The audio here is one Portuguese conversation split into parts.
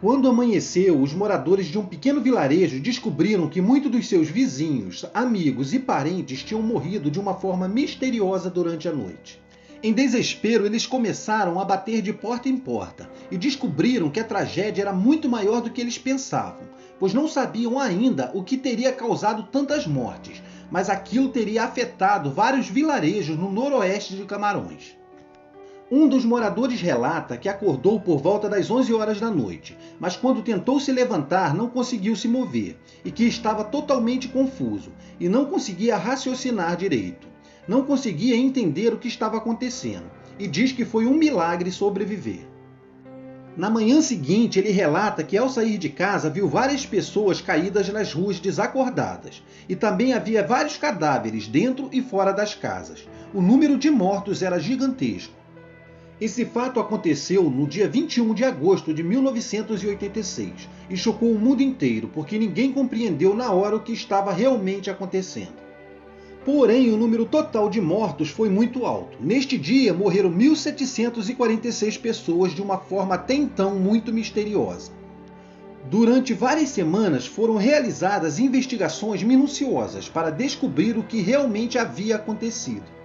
Quando amanheceu, os moradores de um pequeno vilarejo descobriram que muitos dos seus vizinhos, amigos e parentes tinham morrido de uma forma misteriosa durante a noite. Em desespero, eles começaram a bater de porta em porta e descobriram que a tragédia era muito maior do que eles pensavam, pois não sabiam ainda o que teria causado tantas mortes, mas aquilo teria afetado vários vilarejos no noroeste de Camarões. Um dos moradores relata que acordou por volta das 11 horas da noite, mas quando tentou se levantar não conseguiu se mover e que estava totalmente confuso e não conseguia raciocinar direito. Não conseguia entender o que estava acontecendo e diz que foi um milagre sobreviver. Na manhã seguinte, ele relata que ao sair de casa viu várias pessoas caídas nas ruas desacordadas e também havia vários cadáveres dentro e fora das casas. O número de mortos era gigantesco. Esse fato aconteceu no dia 21 de agosto de 1986 e chocou o mundo inteiro porque ninguém compreendeu na hora o que estava realmente acontecendo. Porém, o número total de mortos foi muito alto. Neste dia, morreram 1.746 pessoas de uma forma até então muito misteriosa. Durante várias semanas foram realizadas investigações minuciosas para descobrir o que realmente havia acontecido.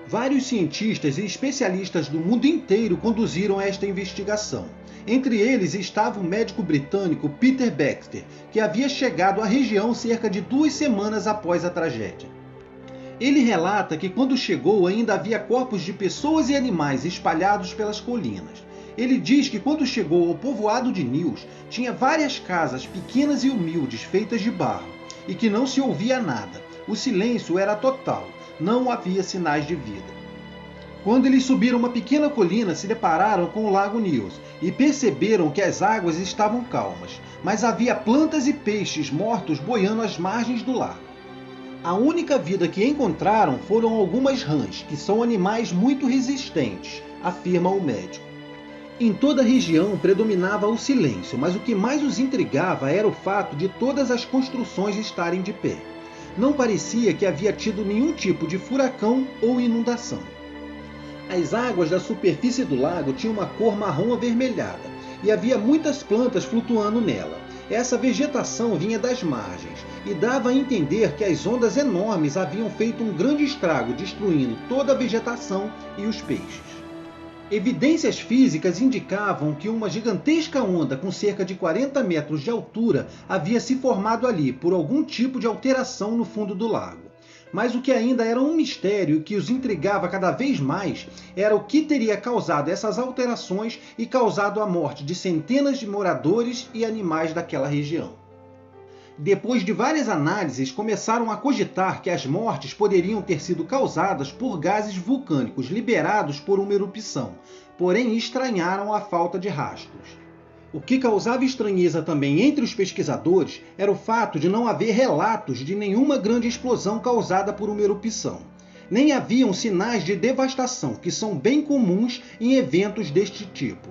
Vários cientistas e especialistas do mundo inteiro conduziram esta investigação. Entre eles estava o médico britânico Peter Baxter, que havia chegado à região cerca de 2 semanas após a tragédia. Ele relata que quando chegou ainda havia corpos de pessoas e animais espalhados pelas colinas. Ele diz que quando chegou ao povoado de News, tinha várias casas pequenas e humildes feitas de barro, e que não se ouvia nada. O silêncio era total. Não havia sinais de vida. Quando eles subiram uma pequena colina, se depararam com o lago News e perceberam que as águas estavam calmas, mas havia plantas e peixes mortos boiando às margens do lago. A única vida que encontraram foram algumas rãs, que são animais muito resistentes, afirma o médico. Em toda a região predominava o silêncio, mas o que mais os intrigava era o fato de todas as construções estarem de pé. Não parecia que havia tido nenhum tipo de furacão ou inundação. As águas da superfície do lago tinham uma cor marrom avermelhada e havia muitas plantas flutuando nela. Essa vegetação vinha das margens e dava a entender que as ondas enormes haviam feito um grande estrago, destruindo toda a vegetação e os peixes. Evidências físicas indicavam que uma gigantesca onda com cerca de 40 metros de altura havia se formado ali por algum tipo de alteração no fundo do lago. Mas o que ainda era um mistério e que os intrigava cada vez mais era o que teria causado essas alterações e causado a morte de centenas de moradores e animais daquela região. Depois de várias análises, começaram a cogitar que as mortes poderiam ter sido causadas por gases vulcânicos liberados por uma erupção, porém estranharam a falta de rastros. O que causava estranheza também entre os pesquisadores era o fato de não haver relatos de nenhuma grande explosão causada por uma erupção. Nem haviam sinais de devastação, que são bem comuns em eventos deste tipo.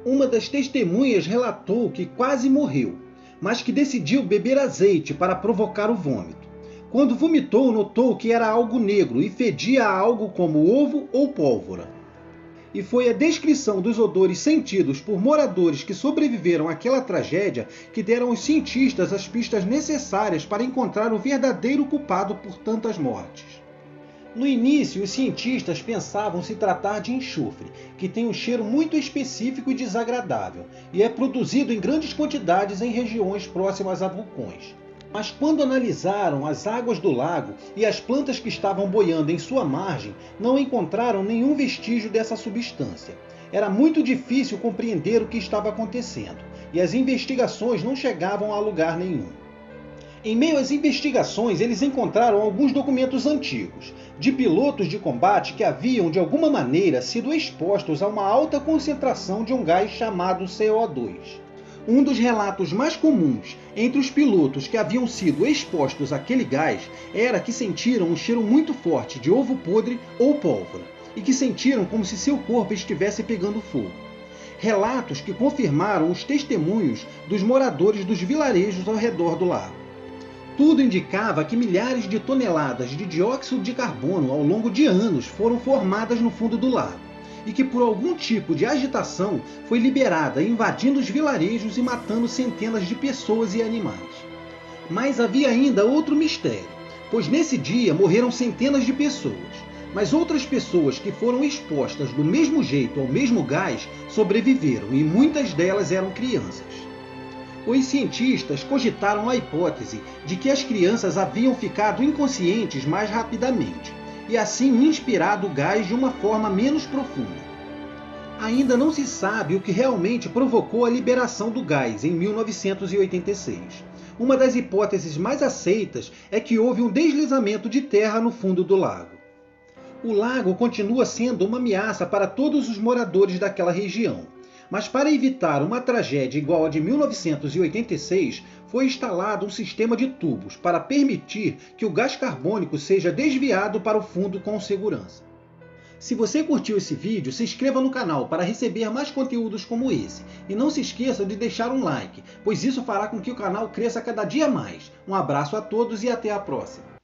Uma das testemunhas relatou que quase morreu, mas que decidiu beber azeite para provocar o vômito. Quando vomitou, notou que era algo negro e fedia a algo como ovo ou pólvora. E foi a descrição dos odores sentidos por moradores que sobreviveram àquela tragédia que deram aos cientistas as pistas necessárias para encontrar o verdadeiro culpado por tantas mortes. No início, os cientistas pensavam se tratar de enxofre, que tem um cheiro muito específico e desagradável, e é produzido em grandes quantidades em regiões próximas a vulcões. Mas quando analisaram as águas do lago e as plantas que estavam boiando em sua margem, não encontraram nenhum vestígio dessa substância. Era muito difícil compreender o que estava acontecendo, e as investigações não chegavam a lugar nenhum. Em meio às investigações, eles encontraram alguns documentos antigos, de pilotos de combate que haviam, de alguma maneira, sido expostos a uma alta concentração de um gás chamado CO2. Um dos relatos mais comuns entre os pilotos que haviam sido expostos àquele gás era que sentiram um cheiro muito forte de ovo podre ou pólvora, e que sentiram como se seu corpo estivesse pegando fogo. Relatos que confirmaram os testemunhos dos moradores dos vilarejos ao redor do lago. Tudo indicava que milhares de toneladas de dióxido de carbono ao longo de anos foram formadas no fundo do lago. e que por algum tipo de agitação foi liberada, invadindo os vilarejos e matando centenas de pessoas e animais. Mas havia ainda outro mistério, pois nesse dia morreram centenas de pessoas, mas outras pessoas que foram expostas do mesmo jeito ao mesmo gás sobreviveram e muitas delas eram crianças. Os cientistas cogitaram a hipótese de que as crianças haviam ficado inconscientes mais rapidamente, e assim inspirado o gás de uma forma menos profunda. Ainda não se sabe o que realmente provocou a liberação do gás em 1986. Uma das hipóteses mais aceitas é que houve um deslizamento de terra no fundo do lago. O lago continua sendo uma ameaça para todos os moradores daquela região, mas para evitar uma tragédia igual a de 1986, foi instalado um sistema de tubos para permitir que o gás carbônico seja desviado para o fundo com segurança. Se você curtiu esse vídeo, se inscreva no canal para receber mais conteúdos como esse. E não se esqueça de deixar um like, pois isso fará com que o canal cresça cada dia mais. Um abraço a todos e até a próxima!